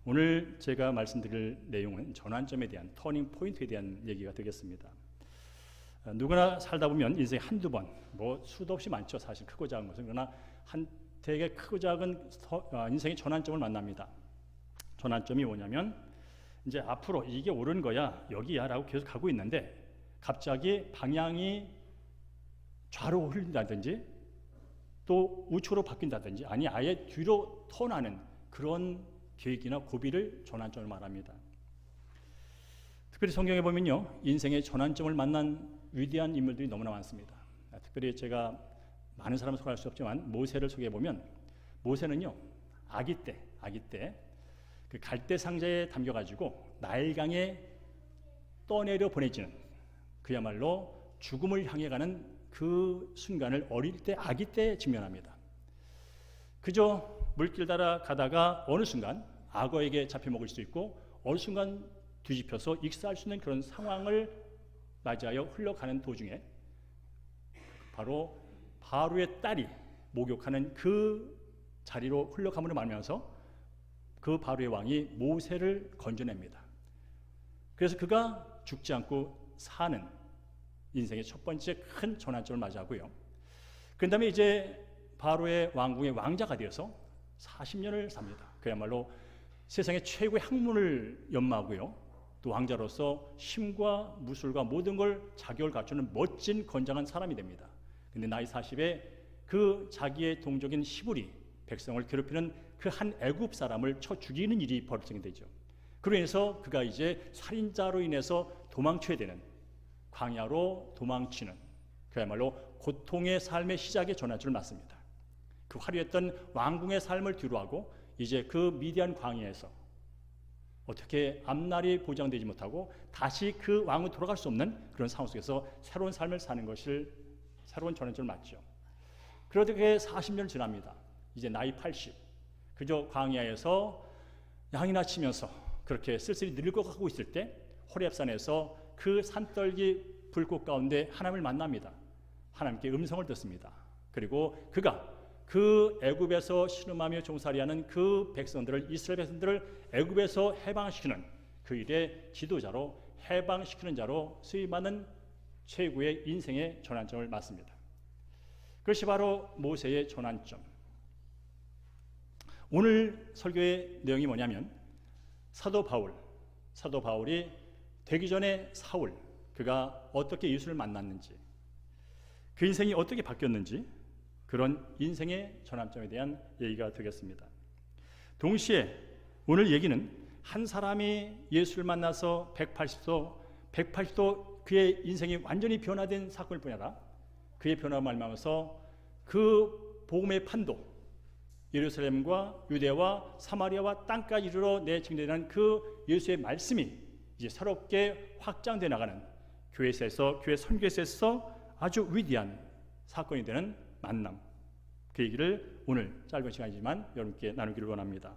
오늘 제가 말씀드릴 내용은 전환점에 대한 터닝 포인트에 대한 얘기가 되겠습니다. 누구나 살다 보면 인생에 한두 번, 수도 없이 많죠. 사실 크고 작은 것은. 그러나 되게 크고 작은 인생의 전환점을 만납니다. 전환점이 뭐냐면 이제 앞으로 이게 옳은 거야, 여기야 라고 계속 가고 있는데 갑자기 방향이 좌로 흐른다든지 또 우측으로 바뀐다든지 아니 아예 뒤로 턴하는 그런 계획이나 고비를 전환점을 말합니다. 특별히 성경에 보면요, 인생의 전환점을 만난 위대한 인물들이 너무나 많습니다. 특별히 제가 많은 사람을 소개할 수 없지만 모세를 소개해 보면 모세는요, 아기 때 그 갈대 상자에 담겨가지고 나일강에 떠내려 보내지는 그야말로 죽음을 향해 가는 그 순간을 어릴 때 아기 때 직면합니다. 그저 물길 따라 가다가 어느 순간 악어에게 잡혀 먹을 수 있고 어느 순간 뒤집혀서 익사할 수 있는 그런 상황을 맞이하여 흘러가는 도중에 바로 바로의 딸이 목욕하는 그 자리로 흘러감으로 말미암아서 그 바로의 왕이 모세를 건져냅니다. 그래서 그가 죽지 않고 사는 인생의 첫 번째 큰 전환점을 맞이하고요. 그 다음에 이제 바로의 왕궁의 왕자가 되어서 40년을 삽니다. 그야말로 세상의 최고의 학문을 연마하고요. 또 왕자로서 힘과 무술과 모든 걸 자격을 갖추는 멋진 건장한 사람이 됩니다. 근데 나이 40에 그 자기의 동족인 히브리 백성을 괴롭히는 그 한 애굽 사람을 쳐 죽이는 일이 벌어지게 되죠. 그로 인해서 그가 이제 살인자로 인해서 도망쳐야 되는, 광야로 도망치는 그야말로 고통의 삶의 시작의 전환점을 맞습니다. 그 화려했던 왕궁의 삶을 뒤로하고 이제 그 미디안 광야에서 어떻게 앞날이 보장되지 못하고 다시 그 왕으로 돌아갈 수 없는 그런 상황 속에서 새로운 삶을 사는 것을 새로운 전환점을 맞죠. 그렇게 40년 지납니다. 이제 나이 80. 그저 광야에서 양이나 치면서 그렇게 쓸쓸히 늙어가고 있을 때 호렙산에서 그 산떨기 불꽃 가운데 하나님을 만납니다. 하나님께 음성을 듣습니다. 그리고 그가 그 애굽에서 신음하며 종살이하는 그 백성들을, 이스라엘 백성들을 애굽에서 해방시키는 그 일의 지도자로, 해방시키는 자로 수임하는 최고의 인생의 전환점을 맞습니다. 그것이 바로 모세의 전환점. 오늘 설교의 내용이 뭐냐면 사도 바울이 되기 전에 사울, 그가 어떻게 예수를 만났는지, 그 인생이 어떻게 바뀌었는지, 그런 인생의 전환점에 대한 얘기가 되겠습니다. 동시에 오늘 얘기는 한 사람이 예수를 만나서 180도 그의 인생이 완전히 변화된 사건일 뿐 아니라 그의 변화를 말미암아서 그 복음의 판도, 예루살렘과 유대와 사마리아와 땅까지 이르러 내증되는 그 예수의 말씀이 이제 새롭게 확장되어 나가는 교회에서, 교회 선교에서 아주 위대한 사건이 되는 만남, 그 얘기를 오늘 짧은 시간이지만 여러분께 나누기를 원합니다.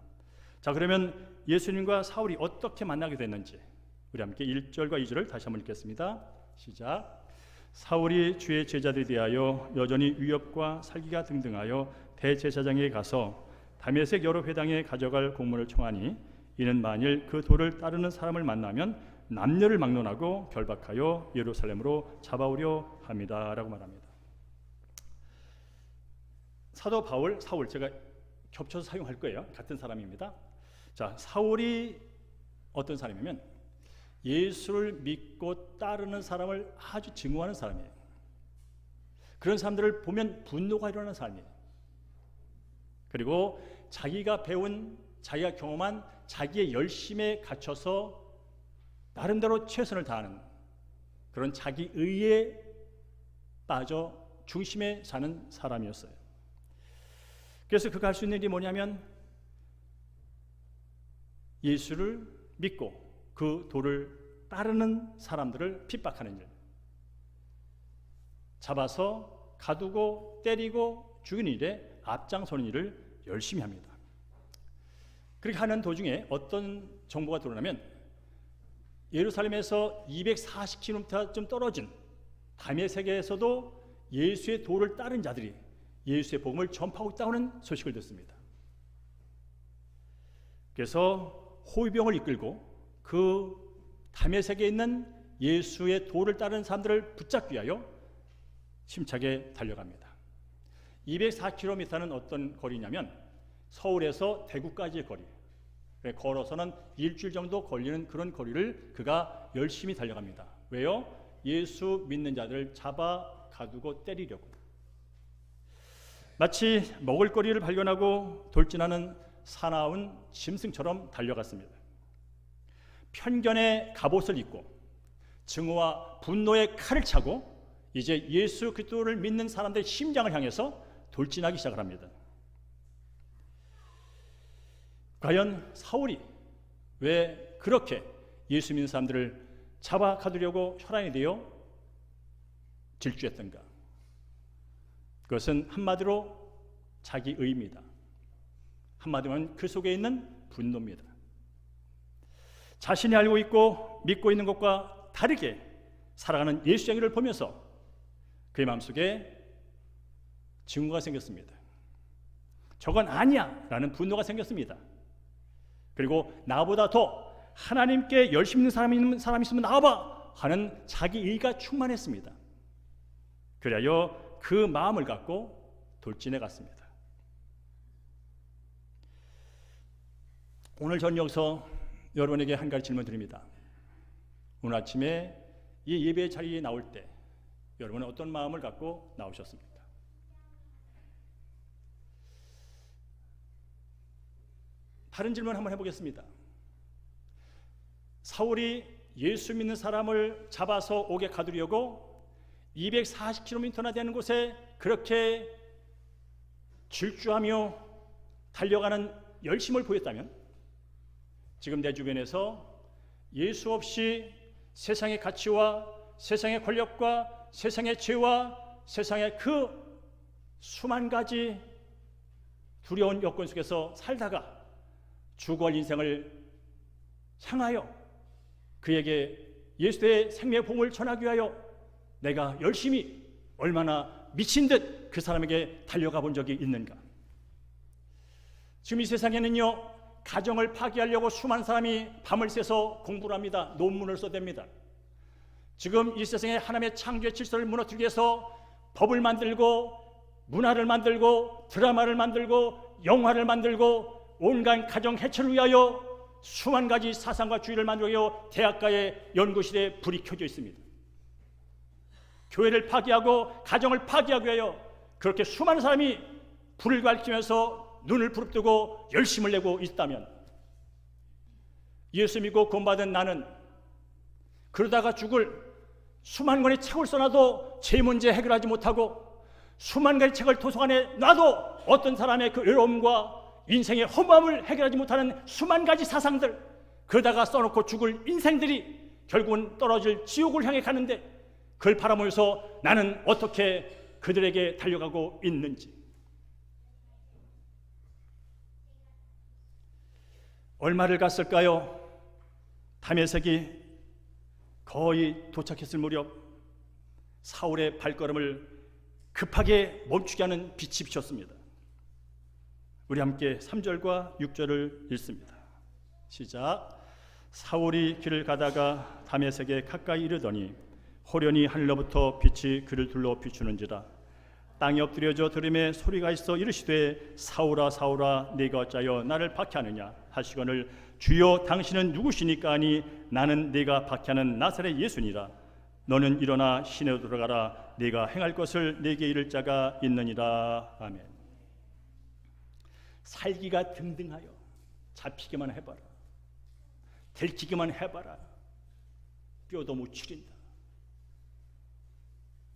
자, 그러면 예수님과 사울이 어떻게 만나게 됐는지 우리 함께 1절과 2절을 다시 한번 읽겠습니다. 시작. 사울이 주의 제자들에 대하여 여전히 위협과 살기가 등등하여 대제사장에게 가서 다메섹 여러 회당에 가져갈 공문을 청하니 이는 만일 그 도를 따르는 사람을 만나면 남녀를 막론하고 결박하여 예루살렘으로 잡아오려 합니다 라고 말합니다. 사도 바울, 사울 제가 겹쳐서 사용할 거예요. 같은 사람입니다. 자, 사울이 어떤 사람이냐면 예수를 믿고 따르는 사람을 아주 증오하는 사람이에요. 그런 사람들을 보면 분노가 일어나는 사람이에요. 그리고 자기가 배운, 자기가 경험한 자기의 열심에 갇혀서 나름대로 최선을 다하는 그런 자기 의에 빠져 중심에 사는 사람이었어요. 그래서 그가 할 수 있는 일이 뭐냐면 예수를 믿고 그 도를 따르는 사람들을 핍박하는 일, 잡아서 가두고 때리고 죽이는 일에 앞장서는 일을 열심히 합니다. 그렇게 하는 도중에 어떤 정보가 들어오냐면 예루살렘에서 240km 떨어진 다메섹에서도 예수의 도를 따른 자들이 예수의 복음을 전파하고 있다는 소식을 듣습니다. 그래서 호위병을 이끌고 그 다메섹에 있는 예수의 도를 따르는 사람들을 붙잡기 위하여 힘차게 달려갑니다. 204km는 어떤 거리냐면 서울에서 대구까지의 거리, 걸어서는 일주일 정도 걸리는 그런 거리를 그가 열심히 달려갑니다. 왜요? 예수 믿는 자들을 잡아 가두고 때리려고. 마치 먹을거리를 발견하고 돌진하는 사나운 짐승처럼 달려갔습니다. 편견의 갑옷을 입고 증오와 분노의 칼을 차고 이제 예수 그리스도를 믿는 사람들의 심장을 향해서 돌진하기 시작을 합니다. 과연 사울이 왜 그렇게 예수 믿는 사람들을 잡아 가두려고 혈안이 되어 질주했던가? 그것은 한마디로 자기의입니다. 한마디로 그 속에 있는 분노입니다. 자신이 알고 있고 믿고 있는 것과 다르게 살아가는 예수 자기를 보면서 그의 마음속에 증오가 생겼습니다. 저건 아니야 라는 분노가 생겼습니다. 그리고 나보다 더 하나님께 열심히 있는 사람이 있으면 나와봐 하는 자기 의가 충만했습니다. 그리하여 그 마음을 갖고 돌진해 갔습니다. 오늘 전 여기서 여러분에게 한 가지 질문 드립니다. 오늘 아침에 이 예배 자리에 나올 때 여러분은 어떤 마음을 갖고 나오셨습니까? 다른 질문 한번 해보겠습니다. 사울이 예수 믿는 사람을 잡아서 옥에 가두려고 240km나 되는 곳에 그렇게 질주하며 달려가는 열심을 보였다면 지금 내 주변에서 예수 없이 세상의 가치와 세상의 권력과 세상의 죄와 세상의 그 수만 가지 두려운 여건 속에서 살다가 죽어갈 인생을 향하여 그에게 예수의 생명의 복음을 전하기 위하여 내가 열심히 얼마나 미친 듯 그 사람에게 달려가 본 적이 있는가? 지금 이 세상에는요, 가정을 파괴하려고 수많은 사람이 밤을 새서 공부를 합니다. 논문을 써댑니다. 지금 이 세상에 하나님의 창조의 질서를 무너뜨리기 위해서 법을 만들고 문화를 만들고 드라마를 만들고 영화를 만들고 온갖 가정 해체를 위하여 수만 가지 사상과 주의를 만들기 위하여 대학가의 연구실에 불이 켜져 있습니다. 교회를 파괴하고 가정을 파괴하기 위하여 그렇게 수많은 사람이 불을 밝히면서 눈을 부릅뜨고 열심을 내고 있다면 예수 믿고 구원받은 나는 그러다가 죽을 수만 권의 책을 써놔도 제 문제 해결하지 못하고 수만 가지 책을 도서관에 놔도 어떤 사람의 그 외로움과 인생의 허무함을 해결하지 못하는 수만 가지 사상들, 그러다가 써놓고 죽을 인생들이 결국은 떨어질 지옥을 향해 가는데 그걸 바라보면서 나는 어떻게 그들에게 달려가고 있는지, 얼마를 갔을까요? 다메섹이 거의 도착했을 무렵 사울의 발걸음을 급하게 멈추게 하는 빛이 비쳤습니다. 우리 함께 3절과 6절을 읽습니다. 시작. 사울이 길을 가다가 다메섹에 가까이 이르더니 호련히 하늘로부터 빛이 그를 둘러 비추는지라. 땅에 엎드려져 들음에 소리가 있어 이르시되 사울아 사울아 네가 어찌하여 나를 박해하느냐 하시거늘 주여 당신은 누구시니까 하니 나는 네가 박해하는 나사렛 예수니라. 너는 일어나 시내로 들어가라. 네가 행할 것을 네게 이를 자가 있느니라. 아멘. 살기가 등등하여 잡히기만 해봐라, 들키기만 해봐라, 뼈도 못 추린다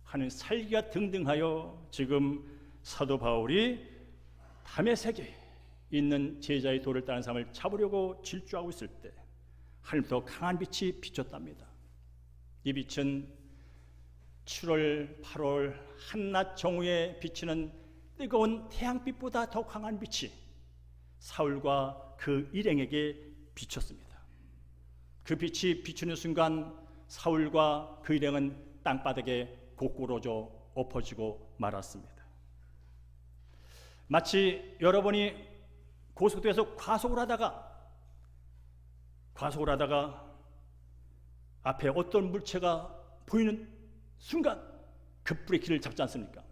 하는 살기가 등등하여 지금 사도 바울이 다메섹에 있는 제자의 도를 따르는 사람을 잡으려고 질주하고 있을 때 하늘부터 강한 빛이 비쳤답니다. 이 빛은 7월, 8월 한낮 정오에 비치는 뜨거운 태양빛보다 더 강한 빛이 사울과 그 일행에게 비쳤습니다. 그 빛이 비추는 순간 사울과 그 일행은 땅바닥에 고꾸러져 엎어지고 말았습니다. 마치 여러분이 고속도로에서 과속을 하다가 과속을 하다가 앞에 어떤 물체가 보이는 순간 급브레이크를 잡지 않습니까?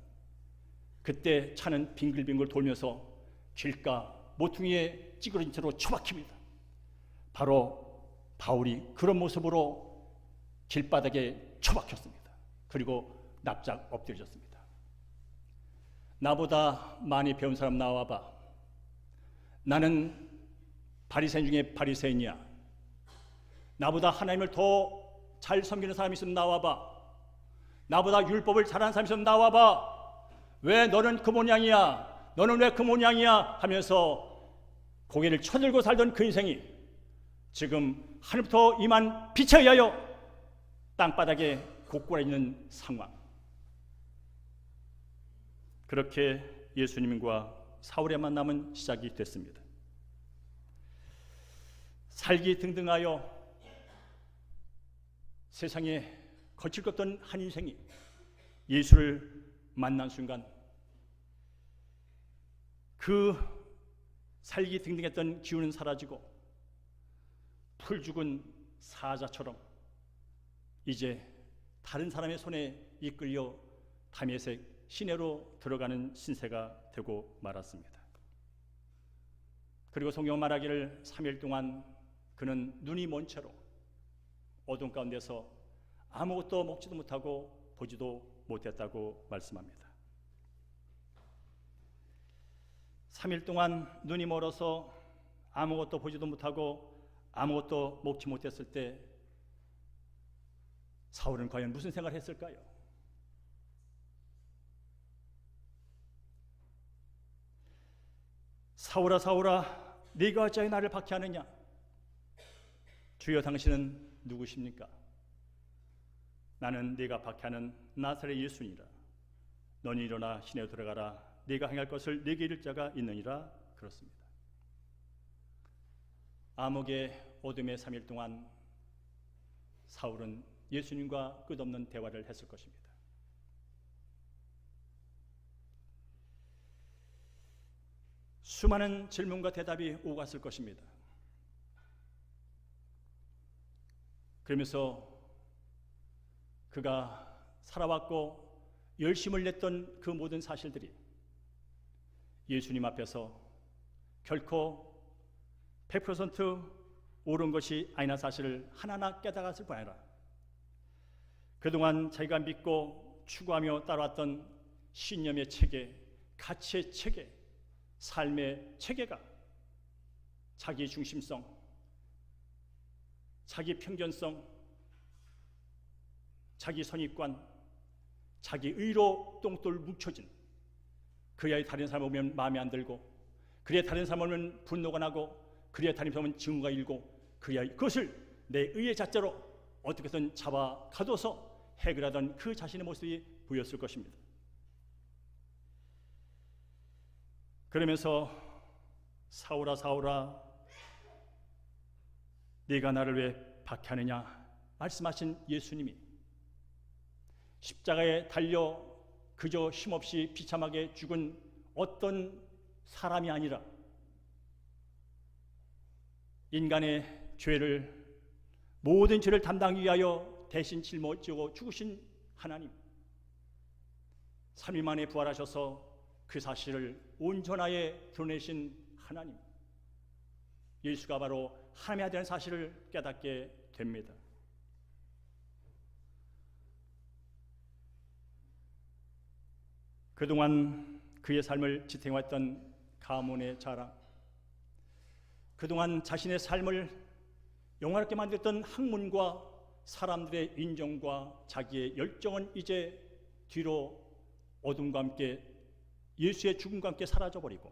그때 차는 빙글빙글 돌면서 길가 모퉁이에 찌그러진 채로 처박힙니다. 바로 바울이 그런 모습으로 길바닥에 처박혔습니다. 그리고 납작 엎드려졌습니다. 나보다 많이 배운 사람 나와봐. 나는 바리새인 중에 바리새인이야. 나보다 하나님을 더 잘 섬기는 사람이 있으면 나와봐. 나보다 율법을 잘하는 사람이 있으면 나와봐. 왜 너는 그 모양이야? 너는 왜 그 모양이야? 하면서 고개를 쳐들고 살던 그 인생이 지금 하늘부터 임한 빛에 의하여 땅바닥에 고꾸라지는 상황. 그렇게 예수님과 사울의 만남은 시작이 됐습니다. 살기 등등하여 세상에 거칠 것 없던 한 인생이 예수를 만난 순간 그 살기 등등했던 기운은 사라지고 풀 죽은 사자처럼 이제 다른 사람의 손에 이끌려 다메섹 시내로 들어가는 신세가 되고 말았습니다. 그리고 성경 말하기를 3일 동안 그는 눈이 먼 채로 어둠 가운데서 아무것도 먹지도 못하고 보지도 못했다고 말씀합니다. 3일 동안 눈이 멀어서 아무것도 보지도 못하고 아무것도 먹지 못했을 때 사울은 과연 무슨 생각을 했을까요? 사울아 사울아 네가 어찌하여 나를 박해하느냐? 주여 당신은 누구십니까? 나는 네가 박해하는 나사렛 예수니라. 너는 일어나 시내로 들어가라. 네가 행할 것을 네게 이를 자가 있느니라. 그렇습니다. 암흑의 어둠의 3일 동안 사울은 예수님과 끝없는 대화를 했을 것입니다. 수많은 질문과 대답이 오갔을 것입니다. 그러면서 그가 살아왔고 열심을 냈던 그 모든 사실들이 예수님 앞에서 결코 100% 옳은 것이 아니나 사실을 하나하나 깨달았을 뿐 아니라 그동안 자기가 믿고 추구하며 따라왔던 신념의 체계, 가치의 체계, 삶의 체계가 자기 중심성, 자기 편견성, 자기 선입관, 자기 의로 똥돌 뭉쳐진 그의 다른 사람 보면 마음에 안 들고 그의 다른 사람 보면 분노가 나고 그의 다른 사람 보면 증오가 일고 그것을 내 의의 잣대로 어떻게든 잡아 가둬서 해결하던 그 자신의 모습이 보였을 것입니다. 그러면서 사울아 사울아 네가 나를 왜 박해하느냐 말씀하신 예수님이 십자가에 달려 그저 힘없이 비참하게 죽은 어떤 사람이 아니라 인간의 죄를 모든 죄를 담당하기 위하여 대신 짊어지고 죽으신 하나님 3일 만에 부활하셔서 그 사실을 온전하게 드러내신 하나님 예수가 바로 하나님의 아들이라는 사실을 깨닫게 됩니다. 그동안 그의 삶을 지탱해왔던 가문의 자랑, 그동안 자신의 삶을 영화롭게 만들었던 학문과 사람들의 인정과 자기의 열정은 이제 뒤로 어둠과 함께 예수의 죽음과 함께 사라져버리고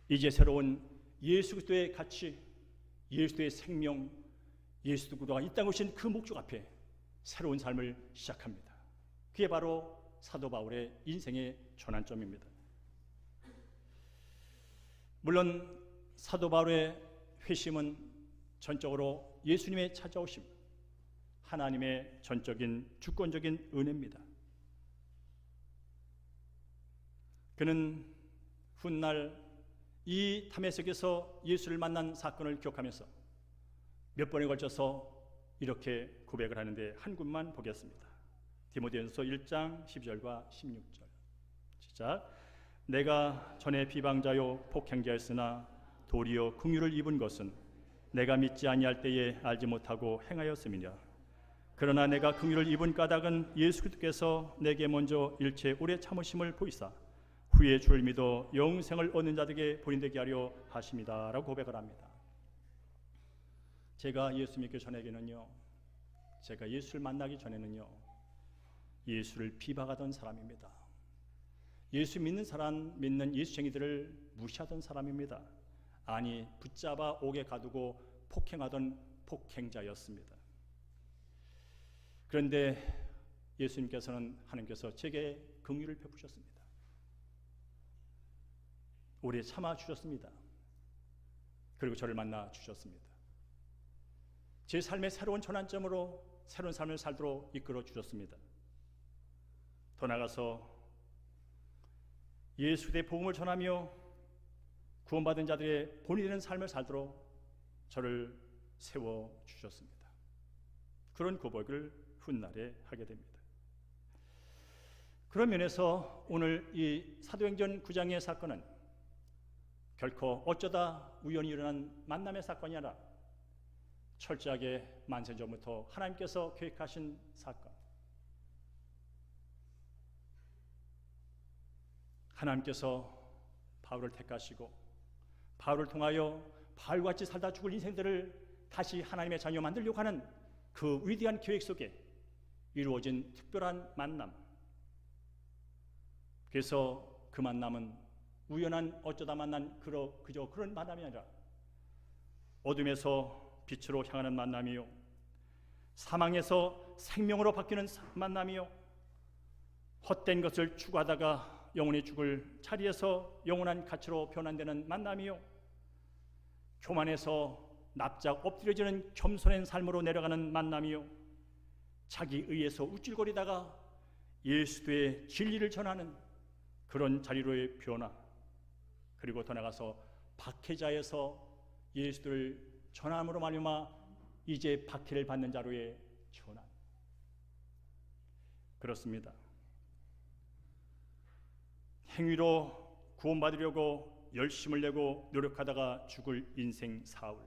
이제 새로운 예수 그리스도의 가치, 예수 그리스도의 생명, 예수 그리스도가 이 땅에 오신 그 목적 앞에 새로운 삶을 시작합니다. 그게 바로 사도 바울의 인생의 전환점입니다. 물론 사도 바울의 회심은 전적으로 예수님의 찾아오심, 하나님의 전적인 주권적인 은혜입니다. 그는 훗날 이 다메섹에서 예수를 만난 사건을 기억하면서 몇 번에 걸쳐서 이렇게 고백을 하는데 한 군만 보겠습니다. 디모데전서 1장 12절과 16절. 시작. 내가 전에 비방자요 폭행자였으나 도리어 긍휼을 입은 것은 내가 믿지 아니할 때에 알지 못하고 행하였음이냐. 그러나 내가 긍휼을 입은 까닭은 예수 그리스도께서 내게 먼저 일체 오래 참으심을 보이사 후에 주를 믿어 영생을 얻는 자들에게 본인되게 하려 하심이다 라고 고백을 합니다. 제가 예수 믿기 전에는요, 제가 예수를 만나기 전에는요, 예수를 비방하던 사람입니다. 예수 믿는 사람, 믿는 예수쟁이들을 무시하던 사람입니다. 아니, 붙잡아 옥에 가두고 폭행하던 폭행자였습니다. 그런데 예수님께서는, 하나님께서 제게 긍휼을 베푸셨습니다. 오래 참아 주셨습니다. 그리고 저를 만나 주셨습니다. 제 삶의 새로운 전환점으로 새로운 삶을 살도록 이끌어 주셨습니다. 더 나아가서 예수의 복음을 전하며 구원받은 자들의 본이 되는 삶을 살도록 저를 세워 주셨습니다. 그런 고백을 훗날에 하게 됩니다. 그런 면에서 오늘 이 사도행전 9장의 사건은 결코 어쩌다 우연히 일어난 만남의 사건이 아니라 철저하게 만세전부터 하나님께서 계획하신 사건, 하나님께서 바울을 택하시고 바울을 통하여 바울같이 살다 죽을 인생들을 다시 하나님의 자녀 만들려고 하는 그 위대한 계획 속에 이루어진 특별한 만남. 그래서 그 만남은 우연한 어쩌다 만난 그저 그런 만남이 아니라 어둠에서 빛으로 향하는 만남이요, 사망에서 생명으로 바뀌는 만남이요, 헛된 것을 추구하다가 영원히 죽을 자리에서 영원한 가치로 변환되는 만남이요, 교만에서 납작 엎드려지는 겸손한 삶으로 내려가는 만남이요, 자기 의에서 우쭐거리다가 예수의 진리를 전하는 그런 자리로의 변화, 그리고 더 나가서 박해자에서 예수를 전함으로 말미암아 이제 박해를 받는 자로의 전환. 그렇습니다. 행위로 구원받으려고 열심을 내고 노력하다가 죽을 인생 사울,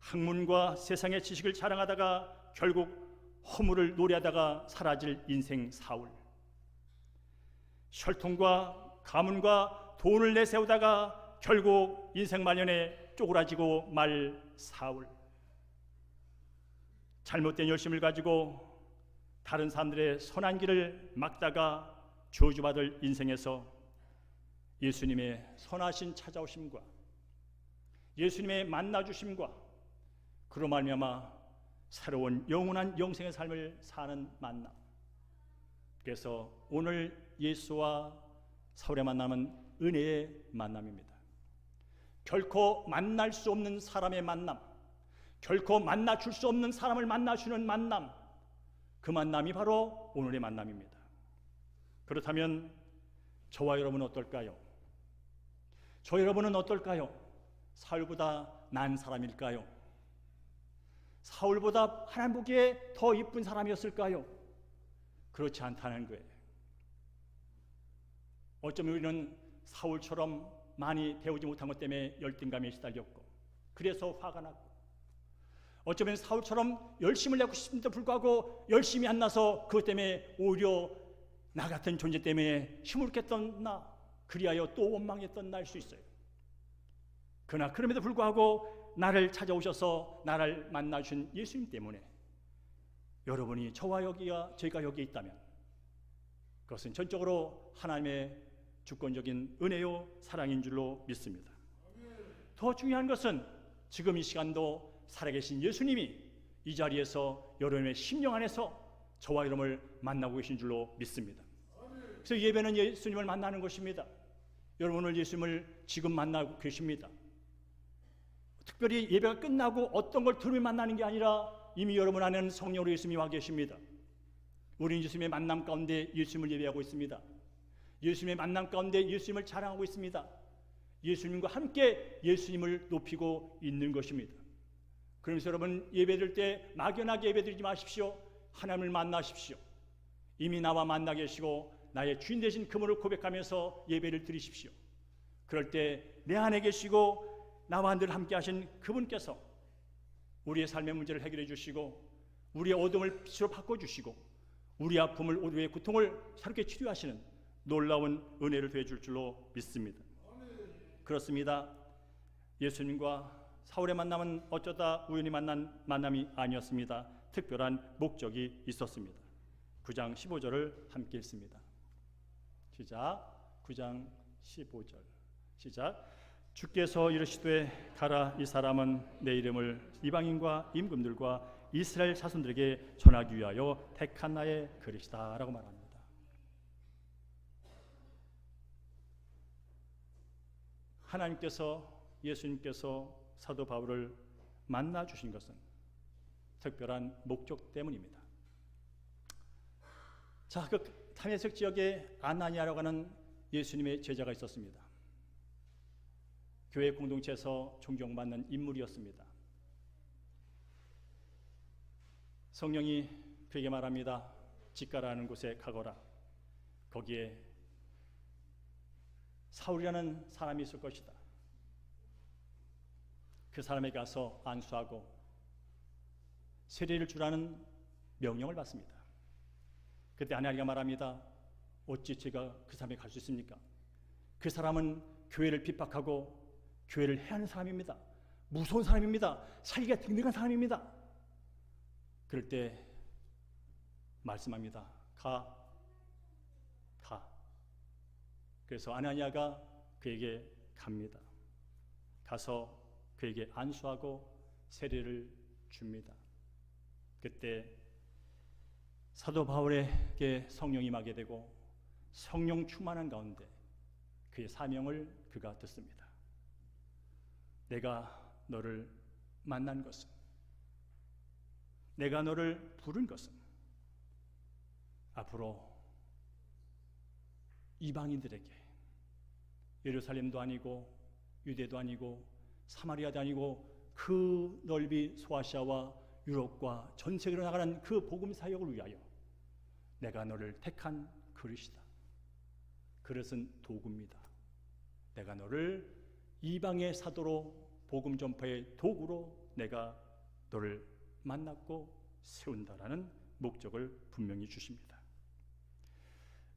학문과 세상의 지식을 자랑하다가 결국 허물을 노래하다가 사라질 인생 사울, 혈통과 가문과 돈을 내세우다가 결국 인생 말년에 쪼그라지고 말 사울, 잘못된 열심을 가지고 다른 사람들의 선한 길을 막다가 저주받을 인생에서 예수님의 선하신 찾아오심과 예수님의 만나주심과 그로 말미암아 새로운 영원한 영생의 삶을 사는 만남. 그래서 오늘 예수와 사울의 만남은 은혜의 만남입니다. 결코 만날 수 없는 사람의 만남, 결코 만나줄 수 없는 사람을 만나주는 만남, 그 만남이 바로 오늘의 만남입니다. 그렇다면 저와 여러분은 어떨까요? 저 여러분은 어떨까요? 사울보다 나은 사람일까요? 사울보다 하나님 보기에 더 이쁜 사람이었을까요? 그렇지 않다는 거예요. 어쩌면 우리는 사울처럼 많이 배우지 못한 것 때문에 열등감에 시달렸고, 그래서 화가 났고, 어쩌면 사울처럼 열심을 내고 싶은데도 불구하고 열심히 안 나서 그것 때문에 오히려 나 같은 존재 때문에 시무룩했던 나, 그리하여 또 원망했던 나일 수 있어요. 그러나 그럼에도 불구하고 나를 찾아오셔서 나를 만나주신 예수님 때문에 여러분이 저와 저희가 여기에 있다면 그것은 전적으로 하나님의 주권적인 은혜요 사랑인 줄로 믿습니다. 더 중요한 것은 지금 이 시간도 살아계신 예수님이 이 자리에서 여러분의 심령 안에서 저와 여러분을 만나고 계신 줄로 믿습니다. 그래서 예배는 예수님을 만나는 것입니다. 여러분을 예수님을 지금 만나고 계십니다. 특별히 예배가 끝나고 어떤 걸 들으며 만나는 게 아니라 이미 여러분 안에는 성령으로 예수님이 와 계십니다. 우리는 예수님의 만남 가운데 예수님을 예배하고 있습니다. 예수님의 만남 가운데 예수님을 자랑하고 있습니다. 예수님과 함께 예수님을 높이고 있는 것입니다. 그러면서 여러분 예배드릴 때 막연하게 예배드리지 마십시오. 하나님을 만나십시오. 이미 나와 만나 계시고 나의 주인 되신 그분을 고백하면서 예배를 드리십시오. 그럴 때 내 안에 계시고 나와 늘 함께 하신 그분께서 우리의 삶의 문제를 해결해 주시고 우리의 어둠을 빛으로 바꿔주시고 우리의 아픔을, 우리의 고통을 새롭게 치료하시는 놀라운 은혜를 더해줄 줄로 믿습니다. 그렇습니다. 예수님과 사울의 만남은 어쩌다 우연히 만난 만남이 아니었습니다. 특별한 목적이 있었습니다. 9장 15절을 함께 읽습니다. 시작. 9장 15절 시작. 주께서 이르시되 가라, 이 사람은 내 이름을 이방인과 임금들과 이스라엘 자손들에게 전하기 위하여 택한 나의 그릇이다 라고 말합니다. 하나님께서, 예수님께서 사도 바울을 만나 주신 것은 특별한 목적 때문입니다. 자, 그 다메섹 지역에 아나니아라고 하는 예수님의 제자가 있었습니다. 교회 공동체에서 존경받는 인물이었습니다. 성령이 그에게 말합니다. 직가라는 곳에 가거라. 거기에 사울이라는 사람이 있을 것이다. 그 사람에게 가서 안수하고 세례를 주라는 명령을 받습니다. 그때 아나니아가 말합니다. 어찌 제가 그 사람에게 갈 수 있습니까? 그 사람은 교회를 핍박하고 교회를 해하는 사람입니다. 무서운 사람입니다. 살기가 든든한 사람입니다. 그럴 때 말씀합니다. 가. 그래서 아나니아가 그에게 갑니다. 가서 그에게 안수하고 세례를 줍니다. 그때 사도 바울에게 성령이 임하게 되고 성령 충만한 가운데 그의 사명을 그가 듣습니다. 내가 너를 만난 것은, 내가 너를 부른 것은 앞으로 이방인들에게, 예루살렘도 아니고 유대도 아니고 사마리아도 아니고 그 넓이 소아시아와 유럽과 전 세계로 나가는 그 복음 사역을 위하여 내가 너를 택한 그릇이다. 그릇은 도구입니다. 내가 너를 이방의 사도로 복음 전파의 도구로 내가 너를 만났고 세운다라는 목적을 분명히 주십니다.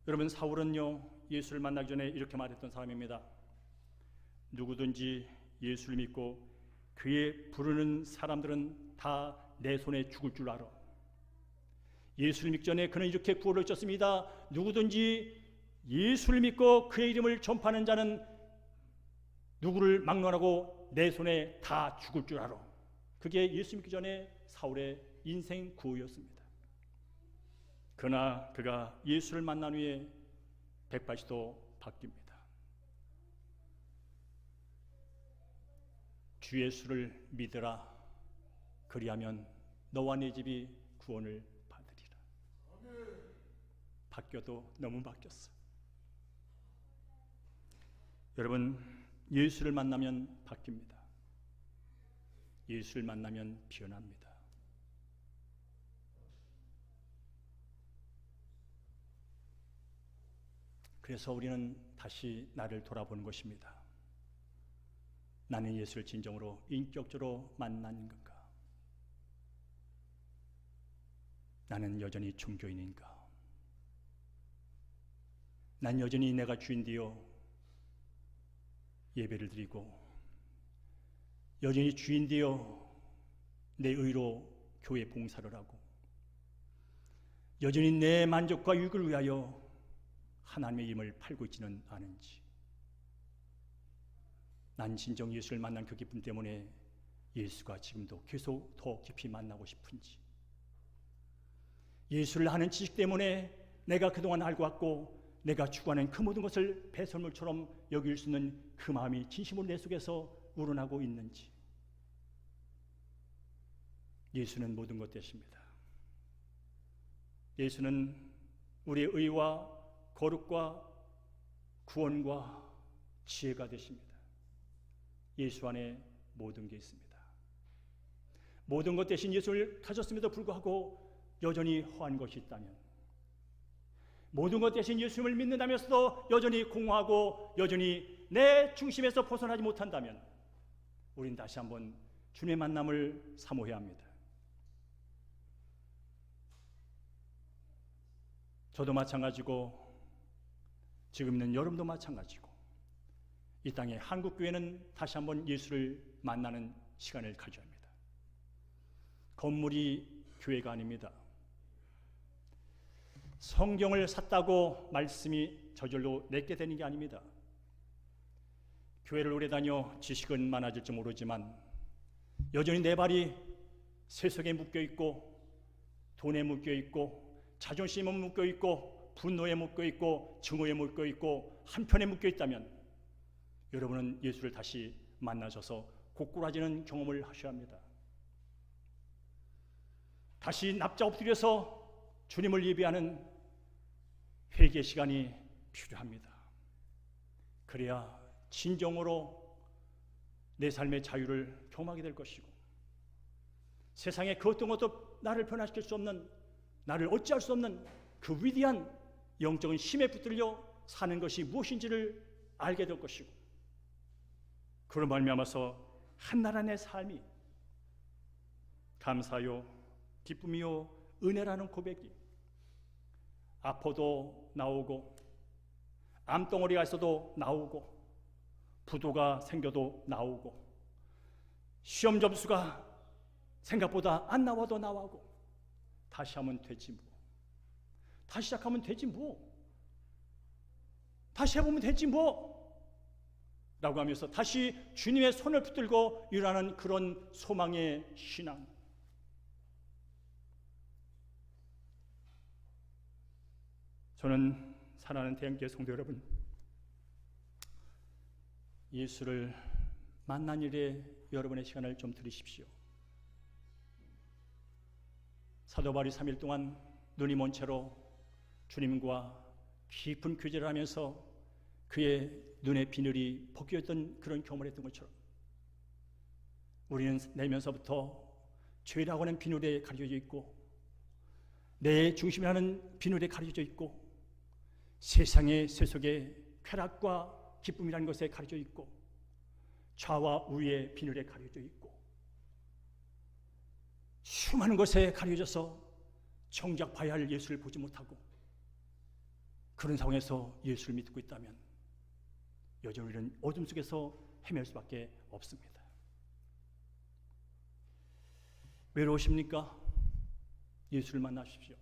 여러분, 사울은요 예수를 만나기 전에 이렇게 말했던 사람입니다. 누구든지 예수를 믿고 그의 부르는 사람들은 다 내 손에 죽을 줄 알아. 예수를 믿기 전에 그는 이렇게 구호를 외쳤습니다. 누구든지 예수를 믿고 그의 이름을 전파하는 자는 누구를 막론하고 내 손에 다 죽을 줄 알아. 그게 예수 믿기 전에 사울의 인생 구호였습니다. 그러나 그가 예수를 만난 후에 180도 바뀝니다. 주 예수를 믿으라. 그리하면 너와 내 집이 구원을 받으리라. 바뀌어도 너무 바뀌었어. 여러분, 예수를 만나면 바뀝니다. 예수를 만나면 변합니다. 그래서 우리는 다시 나를 돌아보는 것입니다. 나는 예수를 진정으로 인격적으로 만난 건가? 나는 여전히 종교인인가? 난 여전히 내가 주인되어 예배를 드리고 여전히 주인되어 내 의로 교회 봉사를 하고 여전히 내 만족과 유익을 위하여 하나님의 힘을 팔고 있지는 않은지, 난 진정 예수를 만난 그 기쁨 때문에 예수가 지금도 계속 더 깊이 만나고 싶은지, 예수를 하는 지식 때문에 내가 그동안 알고 왔고 내가 추구하는 그 모든 것을 배설물처럼 여길 수 있는 그 마음이 진심으로 내 속에서 우러나고 있는지. 예수는 모든 것 되십니다. 예수는 우리의 의와 거룩과 구원과 지혜가 되십니다. 예수 안에 모든 게 있습니다. 모든 것 대신 예수를 가졌음에도 불구하고 여전히 허한 것이 있다면, 모든 것 대신 예수님을 믿는다면서도 여전히 공허하고 여전히 내 중심에서 벗어나지 못한다면 우린 다시 한번 주님의 만남을 사모해야 합니다. 저도 마찬가지고 지금 있는 여러분도 마찬가지고 이 땅의 한국교회는 다시 한번 예수를 만나는 시간을 가져야 합니다. 건물이 교회가 아닙니다. 성경을 샀다고 말씀이 저절로 내게 되는 게 아닙니다. 교회를 오래 다녀 지식은 많아질지 모르지만 여전히 내 발이 세속에 묶여있고 돈에 묶여있고 자존심에 묶여있고 분노에 묶여있고 증오에 묶여있고 한편에 묶여있다면 여러분은 예수를 다시 만나셔서 고꾸라지는 경험을 하셔야 합니다. 다시 납작 엎드려서 주님을 예배하는 회개 시간이 필요합니다. 그래야 진정으로 내 삶의 자유를 경험하게 될 것이고 세상에 그 어떤 것도 나를 변화시킬 수 없는, 나를 어찌할 수 없는 그 위대한 영적인 힘에 붙들려 사는 것이 무엇인지를 알게 될 것이고 그런 말미암아서 한나라 내 삶이 감사요 기쁨이요 은혜라는 고백이 아파도 나오고 암덩어리가 있어도 나오고 부도가 생겨도 나오고 시험 점수가 생각보다 안 나와도 나오고 다시 하면 되지 뭐, 다시 시작하면 되지 뭐, 다시 해보면 되지 뭐 라고 하면서 다시 주님의 손을 붙들고 일어나는 그런 소망의 신앙. 저는 사랑하는 대형교회 성도 여러분, 예수를 만난 일에 여러분의 시간을 좀 들이십시오. 사도 바울이 3일 동안 눈이 먼 채로 주님과 깊은 교제를 하면서 그의 눈의 비늘이 벗겨졌던 그런 경험을 했던 것처럼 우리는 내면서부터 죄라고 하는 비늘에 가려져 있고 내 중심이라는 비늘에 가려져 있고 세상의 세속의 쾌락과 기쁨이라는 것에 가려져 있고 좌와 우의 비늘에 가려져 있고 수많은 것에 가려져서 정작 봐야 할 예수를 보지 못하고 그런 상황에서 예수를 믿고 있다면 여전히 우리는 어둠 속에서 헤맬 수밖에 없습니다. 외로우십니까? 예수를 만나십시오.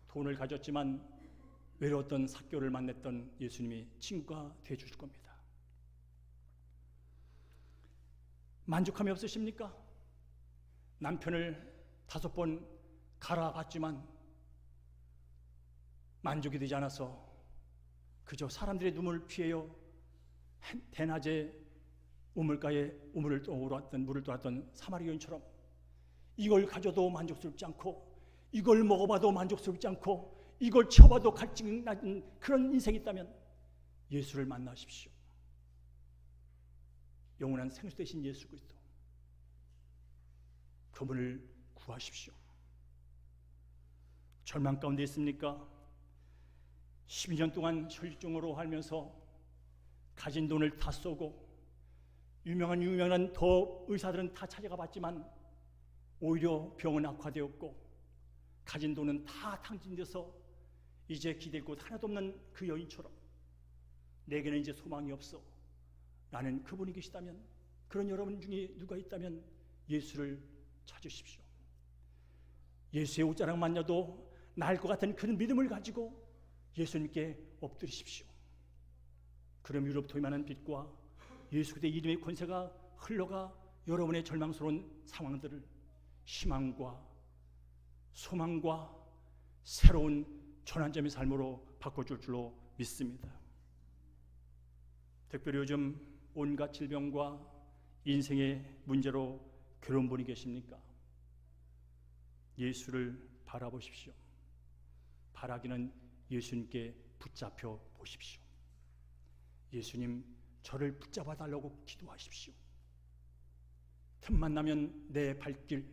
돈을 가졌지만 외로웠던 삭개오를 만났던 예수님이 친구가 되어주실 겁니다. 만족함이 없으십니까? 남편을 5번 갈아봤지만 만족이 되지 않아서 그저 사람들의 눈물을 피해요 대낮에 우물가에 우물을 떠오르던 물을 떠왔던 사마리 여인처럼 이걸 가져도 만족스럽지 않고 이걸 먹어봐도 만족스럽지 않고 이걸 쳐봐도 갈증 나는 그런 인생이 있다면 예수를 만나십시오. 영원한 생수 되신 예수 그리스도 그분을 구하십시오. 절망 가운데 있습니까? 12년 동안 혈중으로 살면서 가진 돈을 다 쏘고 유명한 더 의사들은 다 찾아가 봤지만 오히려 병은 악화되었고 가진 돈은 다 탕진돼서 이제 기댈 곳 하나도 없는 그 여인처럼 내게는 이제 소망이 없어 라는 그분이 계시다면, 그런 여러분 중에 누가 있다면 예수를 찾으십시오. 예수의 옷자락 만져도 나을 것 같은 그런 믿음을 가지고 예수님께 엎드리십시오. 그럼 위로부터 임하는 빛과 예수 그리스도의 이름의 권세가 흘러가 여러분의 절망스러운 상황들을 희망과 소망과 새로운 전환점의 삶으로 바꿔줄 줄로 믿습니다. 특별히 요즘 온갖 질병과 인생의 문제로 괴로운 분이 계십니까? 예수를 바라보십시오. 바라기는 예수님께 붙잡혀 보십시오. 예수님, 저를 붙잡아 달라고 기도하십시오. 틈만 나면 내 발길,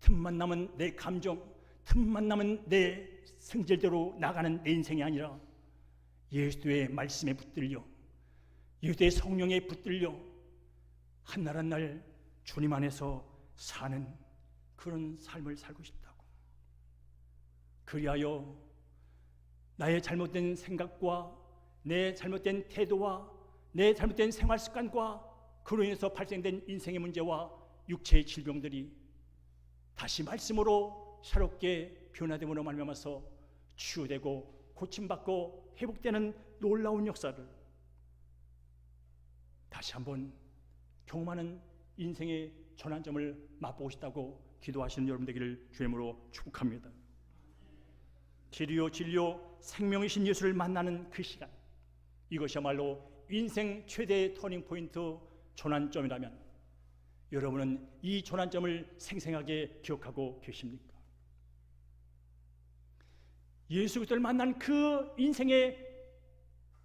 틈만 나면 내 감정, 틈만 나면 내 성질대로 나가는 내 인생이 아니라 예수의 말씀에 붙들려, 예수의 성령에 붙들려 한날 한날 주님 안에서 사는 그런 삶을 살고 싶다고. 그리하여 나의 잘못된 생각과 내 잘못된 태도와 내 잘못된 생활 습관과 그로 인해서 발생된 인생의 문제와 육체의 질병들이 다시 말씀으로 새롭게 변화됨으로 말미암아서 치유되고 고침받고 회복되는 놀라운 역사를 다시 한번 경험하는 인생의 전환점을 맛보고 싶다고 기도하시는 여러분 되기를 주님으로 축복합니다. 진리요 생명이신 예수를 만나는 그 시간, 이것이야말로 인생 최대의 터닝포인트 전환점이라면 여러분은 이 전환점을 생생하게 기억하고 계십니까? 예수 그리스도를 만난 그 인생의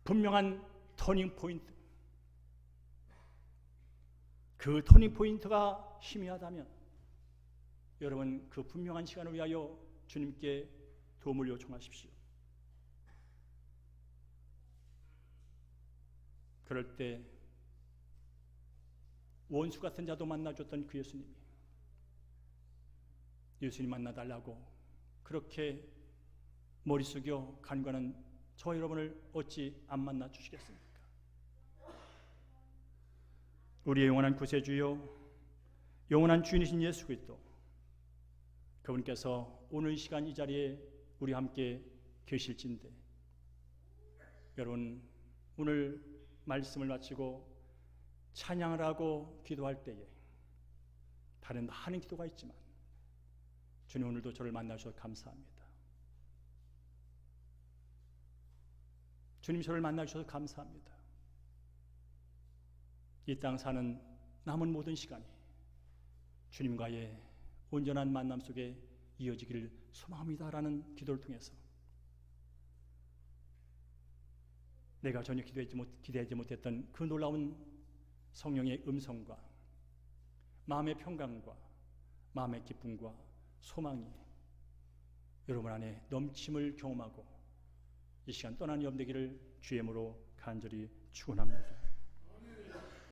분명한 터닝포인트, 그 터닝포인트가 희미하다면 여러분 그 분명한 시간을 위하여 주님께 도움을 요청하십시오. 그럴 때 원수 같은 자도 만나줬던 그 예수님이 예수님 만나달라고 그렇게 머리 숙여 간구하는 저 여러분을 어찌 안 만나 주시겠습니까? 우리의 영원한 구세주요, 영원한 주인이신 예수 그리스도, 그분께서 오늘 이 시간 이 자리에 우리 함께 계실진데 여러분 오늘 말씀을 마치고 찬양을 하고 기도할 때에 다른 많은 기도가 있지만 주님 오늘도 저를 만나주셔서 감사합니다. 주님 저를 만나주셔서 감사합니다. 이 땅 사는 남은 모든 시간이 주님과의 온전한 만남 속에 이어지기를 소망합니다라는 기도를 통해서 내가 전혀 기대하지 못했던 그 놀라운 성령의 음성과 마음의 평강과 마음의 기쁨과 소망이 여러분 안에 넘침을 경험하고 이 시간 떠나는 여러분 되기를 주의 이름으로 간절히 축원합니다.